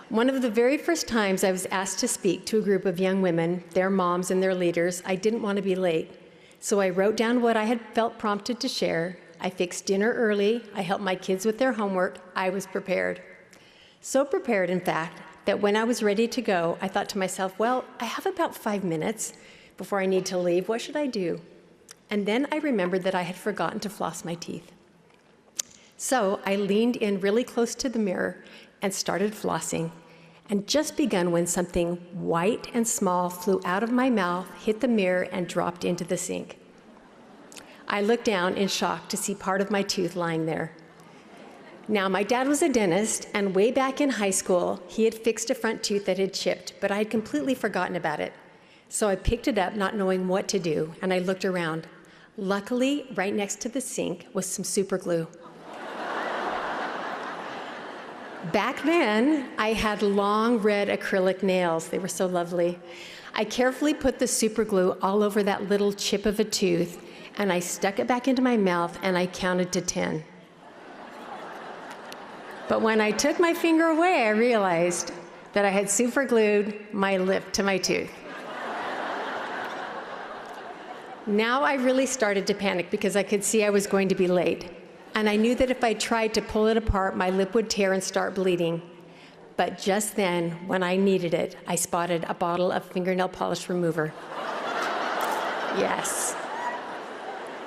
One of the very first times I was asked to speak to a group of young women, their moms and their leaders, I didn't want to be late. So I wrote down what I had felt prompted to share. I fixed dinner early. I helped my kids with their homework. I was prepared. So prepared, in fact, that when I was ready to go, I thought to myself, well, I have about 5 minutes before I need to leave. What should I do? And then I remembered that I had forgotten to floss my teeth. So I leaned in really close to the mirror and started flossing, and just begun when something white and small flew out of my mouth, hit the mirror, and dropped into the sink. I looked down in shock to see part of my tooth lying there. Now, my dad was a dentist, and way back in high school, he had fixed a front tooth that had chipped, but I had completely forgotten about it. So I picked it up, not knowing what to do, and I looked around. Luckily, right next to the sink was some super glue. Back then, I had long red acrylic nails. They were so lovely. I carefully put the super glue all over that little chip of a tooth, and I stuck it back into my mouth, and I counted to 10. But when I took my finger away, I realized that I had super glued my lip to my tooth. Now I really started to panic because I could see I was going to be late. And I knew that if I tried to pull it apart, my lip would tear and start bleeding. But just then, when I needed it, I spotted a bottle of fingernail polish remover. Yes.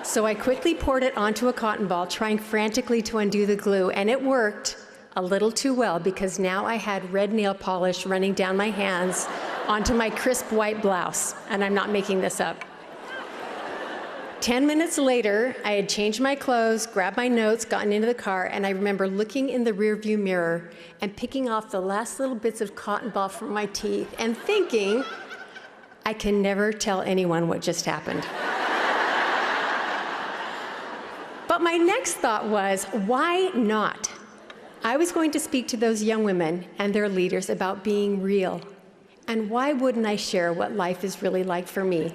So I quickly poured it onto a cotton ball, trying frantically to undo the glue, and it worked a little too well because now I had red nail polish running down my hands onto my crisp white blouse, and I'm not making this up. 10 minutes later, I had changed my clothes, grabbed my notes, gotten into the car, and I remember looking in the rearview mirror and picking off the last little bits of cotton ball from my teeth and thinking, I can never tell anyone what just happened. But my next thought was, why not? I was going to speak to those young women and their leaders about being real. And why wouldn't I share what life is really like for me?